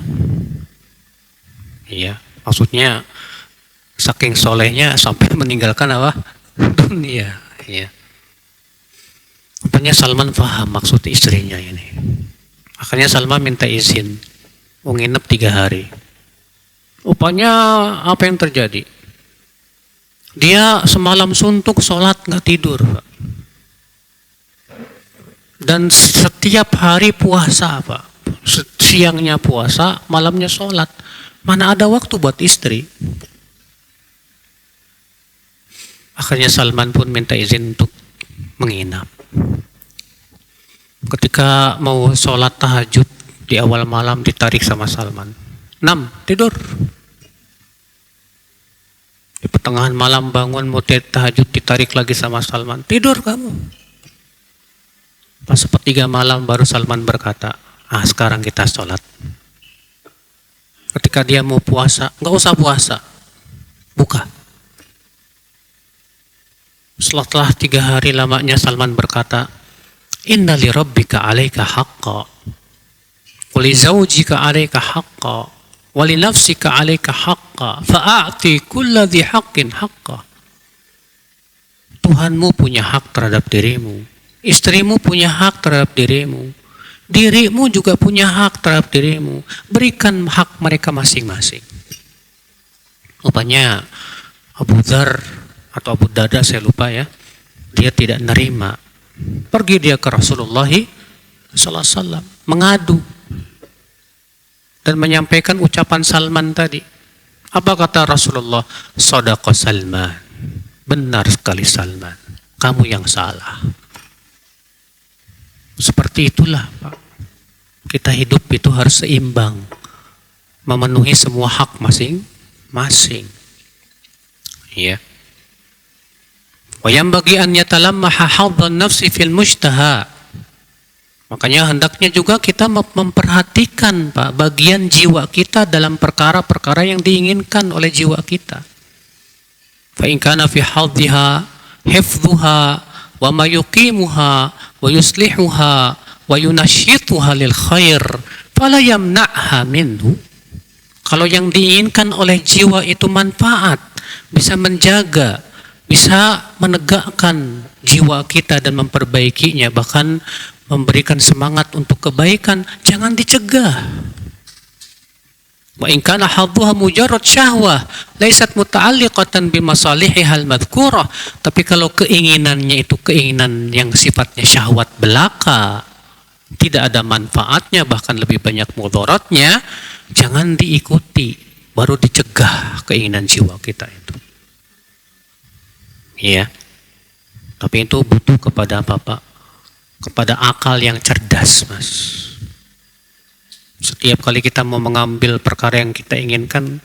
Iya, maksudnya saking solehnya sampai meninggalkan apa? Dunia. Iya. Rupanya Salman paham maksud istrinya ini. Akhirnya Salman minta izin mau nginep 3 hari. Rupanya apa yang terjadi? Dia semalam suntuk, sholat nggak tidur, Pak. Dan setiap hari puasa, Pak. Siangnya puasa, malamnya sholat. Mana ada waktu buat istri? Akhirnya Salman pun minta izin untuk menginap. Ketika mau sholat tahajud di awal malam ditarik sama Salman. 6, tidur. Di pertengahan malam bangun mau tahajud ditarik lagi sama Salman. Tidur kamu. Pas sepertiga malam baru Salman berkata, sekarang kita sholat. Ketika dia mau puasa, nggak usah puasa, buka. Setelah 3 hari lamanya Salman berkata, inna li rabbika alaika haqqa, wa li zawjika alaika haqqa, wa li nafsika alaika haqqa, fa'ati kulla dhi haqqin haqqa. Tuhanmu punya hak terhadap dirimu, istrimu punya hak terhadap dirimu, dirimu juga punya hak terhadap dirimu. Berikan hak mereka masing-masing. Rupanya Abu Dzar atau Abu Darda, saya lupa ya, dia tidak nerima. Pergi dia ke Rasulullah SAW mengadu dan menyampaikan ucapan Salman tadi. Apa kata Rasulullah? Shadaqa Salman. Benar sekali Salman, kamu yang salah. Seperti itulah, Pak. Kita hidup itu harus seimbang, memenuhi semua hak masing-masing. Ya. Wa yanbaghi an yatalammaha hadhan nafsi fil mujtaha. Makanya hendaknya juga kita memperhatikan, Pak, bagian jiwa kita dalam perkara-perkara yang diinginkan oleh jiwa kita. Fa in kana fi hadhiha hifdhuha wa ma yuqimuha wa yuslihuha wa yunashituha lil khair fala yamna'ha minhu. Kalau yang diinginkan oleh jiwa itu manfaat, bisa menjaga, bisa menegakkan jiwa kita dan memperbaikinya, bahkan memberikan semangat untuk kebaikan, jangan dicegah. Wa in kana hadduha mujarrad syahwah laysat muta'alliqatan bi masalihihal madhkurah. Tapi kalau keinginannya itu keinginan yang sifatnya syahwat belaka, tidak ada manfaatnya, bahkan lebih banyak mudaratnya, jangan diikuti, baru dicegah keinginan jiwa kita itu. Iya. Tapi itu butuh kepada apa, Pak? Kepada akal yang cerdas, Mas. Setiap kali kita mau mengambil perkara yang kita inginkan,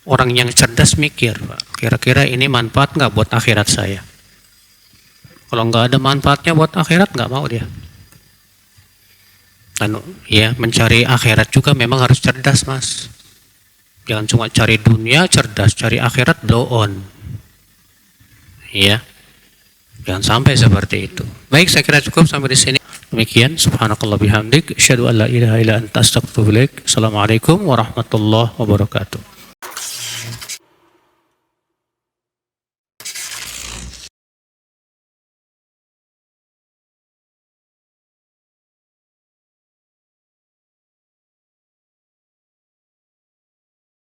orang yang cerdas mikir, Pak, kira-kira ini manfaat nggak buat akhirat saya? Kalau nggak ada manfaatnya buat akhirat, nggak mau dia. Ya, mencari akhirat juga memang harus cerdas, Mas. Jangan cuma cari dunia cerdas, cari akhirat blow on. Ya. Jangan sampai seperti itu. Baik, saya kira cukup sampai di sini. Demikian, subhanakallah bihamdik, asyhadu an la ilaha illa anta astaghfiruka wa atubu ilaik. Assalamualaikum warahmatullahi wabarakatuh.